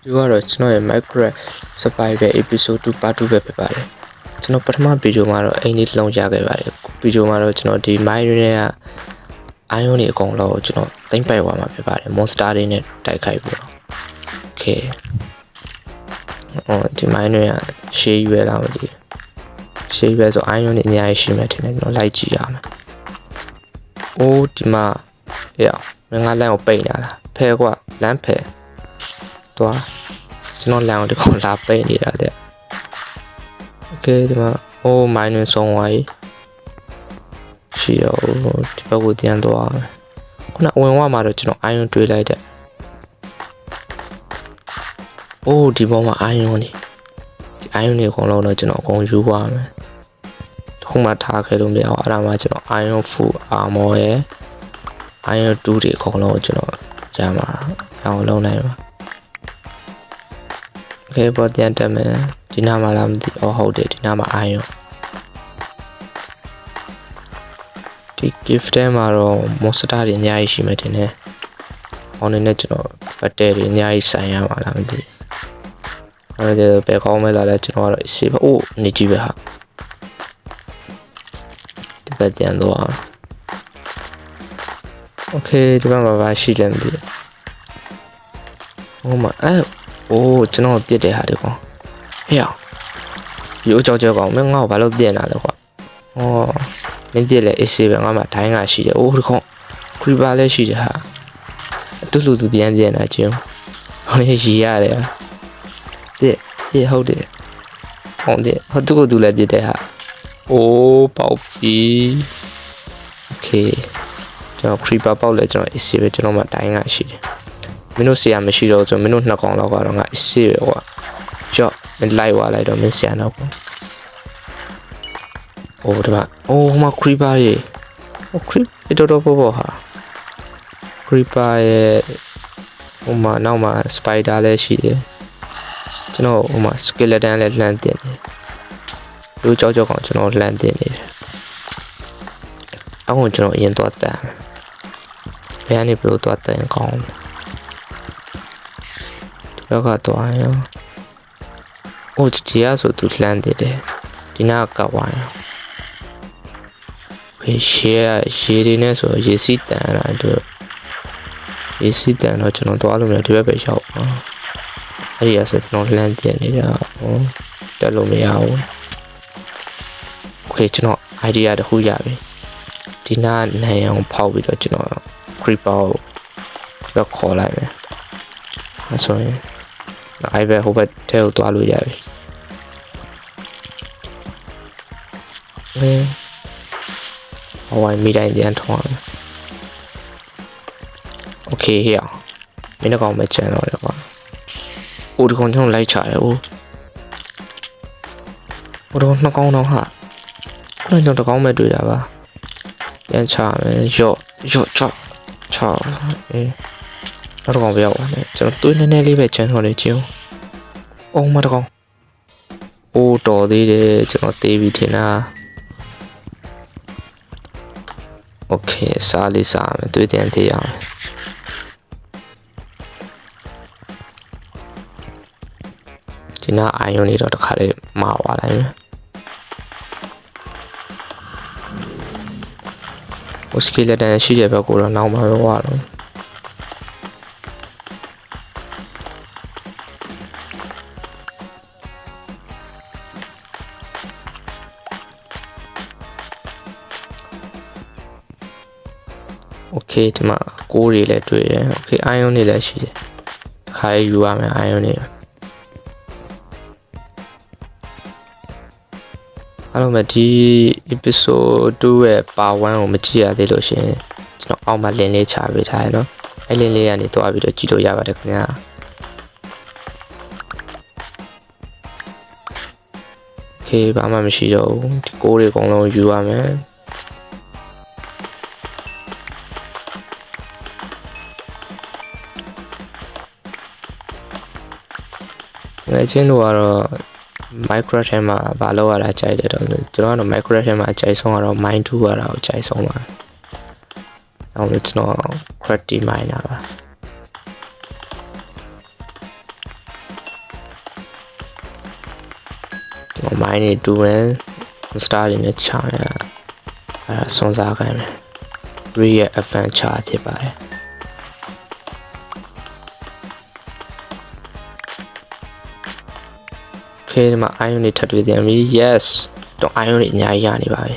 ဒီကတော့ကျွန်တော်ရဲ့ Minecraft Survival Episode 2 Part 2ပဲဖြစ်ပါတယ်ကျွန်တော်ပထမဗီဒီယိုမှာတော့အိမ်လေးတစ်လုံးရခဲ့ပါတယ်ဗီဒီယိုမှာတော့ကျွန်တော်ဒီ Mine တွေက Iron တွေအကုန်လုံးကိုကျွန်တော်သိမ့်ပိုက်သွားမှာဖြစ်ပါတယ် Monster တွေနဲ့တိုက်ခိုက်ပြီးတော့ Okay ဒီ Mine တွေကရှေးရွယ်လာမသိဘူးရှေးရွယ်ဆို Iron တွေအများကြီးရှိမှထင်တယ်ကျွန်တော်လိုက်ကြည့်ရမယ်အိုးဒီမှာမင်းကလမ်းကိုပိတ်နေတာလားဖဲကွာလမ်းဖဲသွားကျွန်တော်လမ်းကိုဒီကောင်လာပိတ်နေတာတဲ့ Okay ဒီမှာအိုး Mine တွေဆုံးသွားပြီရှိရောဒီဘက်ကိုပြန်သွားမယ်ခုနအဝင်ဝမှာတော့ကျွန်တော် Iron တွေးလိုက်တဲ့အိုးဒီဘောမှာ Iron တွေဒီ Iron တွေအကုန်လုံးတော့ကျွန်တော်အကုန်ယူသွားမယ်တခုမှထားခဲ့လို့မရအောင်အဲ့ဒါမှကျွန်တော် Iron Full Armor ရယ် Iron 2တွေအကုန်လုံးကိုကျွန်တော်ရမှာအောင်လုံးနိုင်ပါOkay ပေါ်ပြန်တက်မယ်ဒီနားမှာလားမသိဟုတ်တယ်ဒီနားမှာ Iron ဒီ gift ထဲမှာတော့ monster တွေအများကြီးရှိမှတင်တယ်။အောင်နေနဲ့ကျွန်တော်ပတ်တဲတွေအများကြီးဆိုင်ရမှာလားမသိ။အဲဒီဘယ်ကောင်းမဲလာလဲကျွန်တော်ကတော့စေးပါ။အိုးနေကြည့်ပဲဟာ။ဒီဘက်ပြန်တော့။ Okay ဒီဘက်မှာပါရှိတယ်မသိ။ဟိုမှာအိုးကျွန်တော်ပြစ်တဲ့ဟာတွေကွာ။ဟေ့။ရိုးကြောက်ကောင်မင်းငါ့ကိုဘာလို့ပြစ်နေတာလဲကွာ။အော်မင်းကြည့်လေအေးဆေးပဲငါမှဒိုင်းကရှိတယ်အိုးဒီကောင်ခရီပါလည်းရှိတယ်ဟာတူလူသူပြန်နေတာချင်းဟိုရေးရီရတယ်တဲ့ဟုတ်တယ်ဟုတ်တယ်ဟိုသူ့ကိုသူလည်းပြစ်တယ်ဟာအိုးပေါက်ပြီโอเคကျွန်တော်ခရီပါပေါက်လဲကျွန်တော်အေးဆေးပဲကျွန်တော်မှဒိုင်းကရှိတယ်မင်းတို့ဆရာမရှိတော့ဆိုမင်းတို့နှစ်ကောင်လောက်ကတော့ငါအေးဆေးပဲကွာကြော့မင်းလိုက်သွားလိုက်တော့မင်းဆရာတော့โอ้ဒီမှာโอ้မှာ creeper ရေโอ้ creeper တော်ပေါ်ဟာ creeper ရဲ့ဟိုမှာနောက်မှာ spider လည်းရှိတယ်ကျွန်တော်ဟိုမှာ skeleton လည်းလှမ်းတင်တယ်လူကြောက်ကောင်ကျွန်တော်လှမ်းတင်နေတယ်အခုကျွန်တော်အရင်သွားတန်းဘယ်ကနေဘလို့သွားတန်းကောင်းဒီဘက်ကတော့ရောโอ้ဒီရဆိုသူလှမ်းတင်တယ်ဒီနာကဝိုင်းရှေးတွေနဲ့ဆိုရေစီးတန်လာတော့ရေစီးတန်တော့ကျွန်တော်သွားလို့မရဒီဘက်ပဲရောက်ပါအဲ့ဒီအဆက်ကျွန်တော်လှမ်းတင်နေတာဟုတ်တက်လို့မရဘူး Okay ကျွန်တော် idea တစ်ခုရပြီဒီနာနိုင်အောင်ဖောက်ပြီးတော့ကျွန်တော် creeper ကိုခေါ်လိုက်မယ်အဲ့ဆိုရင်အဲ့ဘက်ဟိုဘက်ထဲကိုသွားလို့ရပြီဟိုဝိုင်းမိတိုင်းပြန်ထောင်းโอเคဟေ့မင်းကောင်မချန်တော့လေကွာအိုဒီကောင်ကျွန်တော်လိုက်ချတယ်အိုဟိုတော့နှစ်ကောင်တော့ဟာခုနကကျွန်တော်တကောင်မဲ့တွေ့တာပါပြန်ချမယ်ရော့ချနောက်တကောင်ပြောက်ပါနဲ့ကျွန်တော်တွေးနည်းနည်းလေးပဲချန်တော့လေကျုံအော်မတကောင်အိုတော်သေးတယ်ကျွန်တော်တေးပြီးထင်တာโอเคစားလေးစားမယ်တွေ့တယ်သေးအောင်ဒီနာအိုင်ယွန်လေးတော့တစ်ခါလေးမှာသွားလိုက်မယ်ဟိုစကီလက်တန်ရှိတဲ့ဘက်ကိုတော့နောက်မှာရောသွားတော့โอเคဒီမှာကိုးတွေလည်းတွေ့တယ်โอเค iron တွေလည်းရှိတယ်ခါယူရမယ် iron တွေအားလုံးပဲဒီ episode 2ရဲ့ part 1ကိုမကြည့်ရသေးလို့ရှင်ကျွန်တော်အောက်မှာ link လေးချပေးထားရနော်အဲ့ link လေးကနေတွားပြီးတော့ကြည့်လို့ရပါတယ်ခင်ဗျာโอเคဘာမှမရှိတော့ဘူးဒီကိုးတွေအကုန်လုံးယူရမယ်ငယ်ချင်းတို့ကတော့ Minecraft ထဲမှာဘာလို့ရတာကြိုက်တယ်တော့ကျွန်တော်ကတော့ Minecraft ထဲမှာအကြိုက်ဆုံးကတော့ Mine 2ရတာကိုကြိုက်ဆုံးပါအောင်လို့ကျွန်တော် Crafty Miner ပါ မိုင်းနေတူမယ်စတာတွေနဲ့ချရအဲဆွန်စားခိုင်းမယ်ရီရဲ့ adventure ဖြစ်ပါတယ်ခေဒီမှာ iron တွေထပ်တွေ့ပြန်ပြီ yes တော့ iron တွေအများကြီးရနေပါပြီ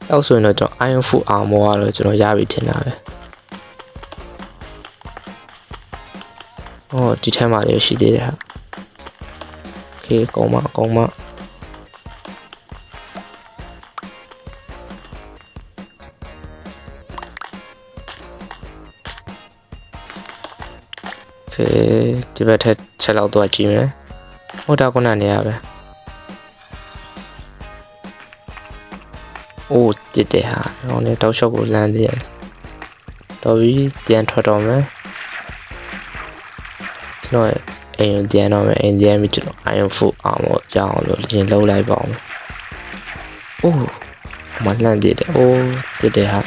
နောက်ဆိုရင်တော့ကျွန်တော် iron full armor ကတော့ကျွန်တော်ရပြီထင်တာပဲအော်ဒီထဲမှာလည်းရှိသေးတယ်ဟာโอเคကောင်းပါဒီဘက်ထက်ချက်လောက်တော့ကြည့်မယ်ဟိုတာခုနနေရပဲအိုးတစ်တယ်ဟာဟိုနေတောက်လျှောက်ကိုလမ်းသေးတယ်တော်ပြီပြန်ထွက်တော့မယ်ကျွန်တော်အိမ်ပြန်တော့မယ်အိမ်ပြန်ပြီးကျွန်တော် iron full armor ရအောင်လို့ရင်လုံးလိုက်ပါအောင်အိုးမလန့်သေးတယ်အိုးတစ်တယ်ဟာ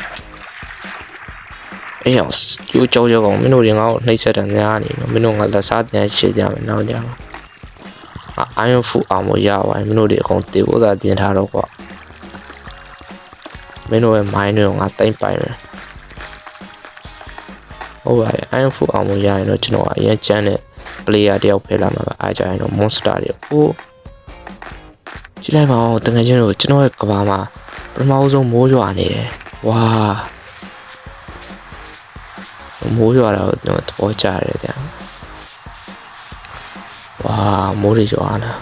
အေးအောင်ကျိုးကြောကောင်မင်းတို့တွေငါ့ကိုနှိပ်စက်တာများနေနော်မင်းတို့ငါလက်စားပြန်ရှည်ကြမယ်နောက်ကြမှာiron full armor ရပါရင်မင်းတို့တွေအကုန်တေဖို့သာတင်ထားတော့ကွာမင်းတို့ရဲ့ mind တွေကိုငါတိမ့်ပိုင်မယ်ဟုတ်ပါရဲ့ iron full armor ရရင်တော့ကျွန်တော်အရင်ချမ်းတဲ့ player တယောက်ဖယ်လာမှာပါအားကြရင်တော့ monster တွေအိုးကြည့်လိုက်ပါဦးတကယ်ချင်းတို့ကျွန်တော်ရဲ့ကဘာမှာပထမဆုံးမိုးရွာနေတယ်ဝါမိုးရွာတော့ကျွန်တော်သဘောကျတယ်ဗျာဝါမိုးတွေရွာလာ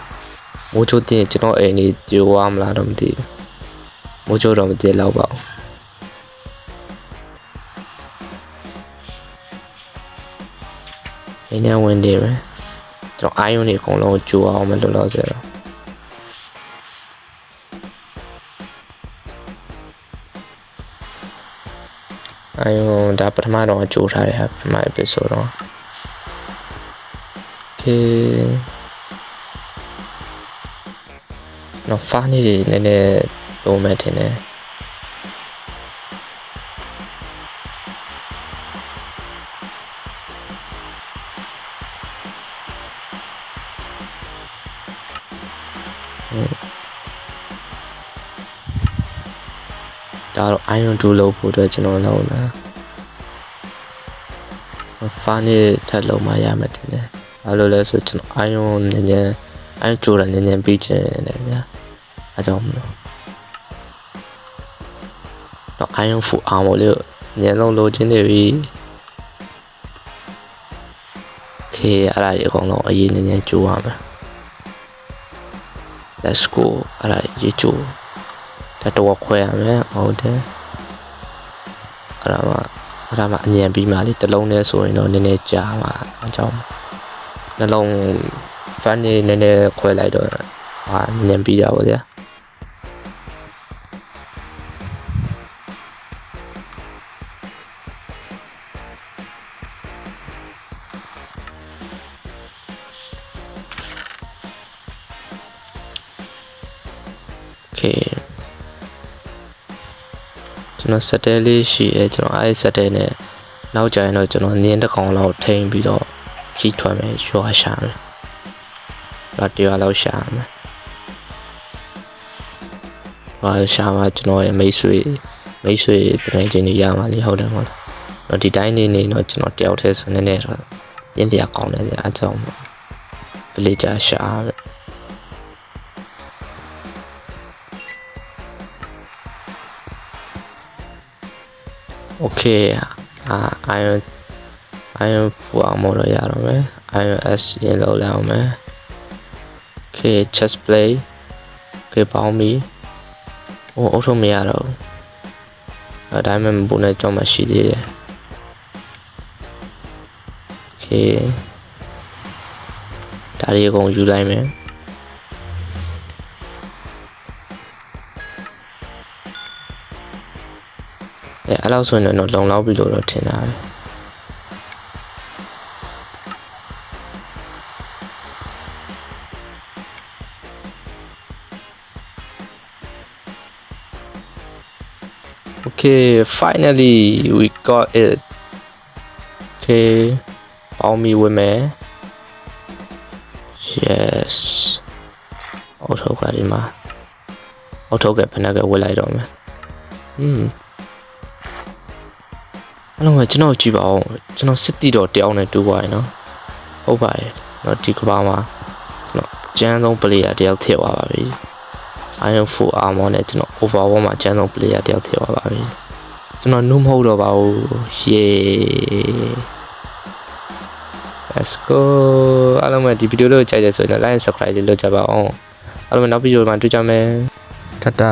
မိုးချိုးတင်ကျွန်တော်အိမ်ကြီးပြိုသွားမလားတော့မသိဘူးမိုးချိုးတော့မသိတော့ပါဘူးအင်းဝင်နေပဲကျွန်တော်အာယုန်တွေအကုန်လုံးကျိုးအောင်မလို့လို့ဆိုတော့အာယုန်ဒါပထမတော့ကျိုးထားတယ်ဟာပထမ episode တော့ okay နော်ဖာနေနေနည်းနည်းပုံမဲ့ထင်တယ်ဒါတော့ iron 2လို့ဖို့အတွက်ကျွန်တော်လုပ်လာဖာနေထပ်လုံးမရမှတင်တယ်ဘာလို့လဲဆိုကျွန်တော် iron နည်းနည်း iron ကြိုးတာနည်းနည်းပြီးချင်တယ်ညာအကြောင်းမလို့တော့ iron full armor လေးညံလုံးလိုချင်နေပြီခေအဲ့ဒါကြီးအကုန်လုံးအရေးနည်းနည်းကြိုးရမယ် let's go အဲ့ဒါကြီးကြိုးတော့ခွဲရမယ်ဟုတ်တယ်အဲ့ဒါမှအញ្ញံပြီးမှလေတစ်လုံးနဲ့ဆိုရင်တော့နည်းနည်းကြာမှာအကြောင်းနှလုံး fan နေနည်းနည်းခွဲလိုက်တော့ဟာအញ្ញံပြီးတာပေါ့ဗျာโอเคကျွန်တော်စက်တဲလေးရှိရဲကျွန်တော်အဲ့စက်တဲနဲ့နောက်ကျရင်တော့ကျွန်တော်နင်းတစ်ကောင်လောက်ထိန်းပြီးတော့ကြီးထွက်မယ်ရွာရှာမယ်တော့တရားလောက်ရှာမယ်ဘာရှာမှာကျွန်တော်ရဲ့မိတ်ဆွေတကယ်ချင်းတွေရမှာလေဟုတ်တယ်မဟုတ်လားတော့ဒီတိုင်းနေတော့ကျွန်တော်တယောက်တည်းဆိုနေနေတော့ရင်းတရားကောင်းတယ်အကြောင်းဗလီဂျာရှာပဲโอเคiron full armor ရတော့မယ် iron s ရလောက်လာအောင်မယ် okay chest plate okay ပေါင်းပြီဟိုအုပ်ထုံမရတော့ဘူးဒါမှမဟုတ်နဲ့ကြောင်းမှရှိသေးတယ် okay ဒါလေးအကုန်ယူလိုက်မယ်အဲ့လောက်ဆိုရင်တော့လုံလောက်ပြီလို့တော့ထင်တာပဲ Okay, finally we got it. Okay,ပေါင်းမိဝင်မယ် Yes. အောက်ထုတ်ကဒီမှာအောက်ထုတ်ကဖနက်ကဝတ်လိုက်တော့မယ်အဲ့လိုမှကျွန်တော်ကြည့်ပါဦးကျွန်တော်စစ်တီတော့တယောက်နဲ့တူသွားရင်နော်ဟုတ်ပါတယ်တော့ဒီကဘာမှာကျွန်တော်ကျန်းဆုံး player တယောက်ထည့်သွားပါပြီ Iron 4 armor နဲ့ကျွန်တော် overwall မှာကျန်းဆုံး player တယောက်ထည့်သွားပါပြီကျွန်တော်နုမဟုတ်တော့ပါဘူး yeah let's go အားလုံးပဲဒီဗီဒီယိုလေးကိုကြိုက်တယ်ဆိုရင် like and subscribe လုပ်ကြပါအောင်အားလုံးပဲနောက်ဗီဒီယိုမှာတွေ့ကြမယ် tata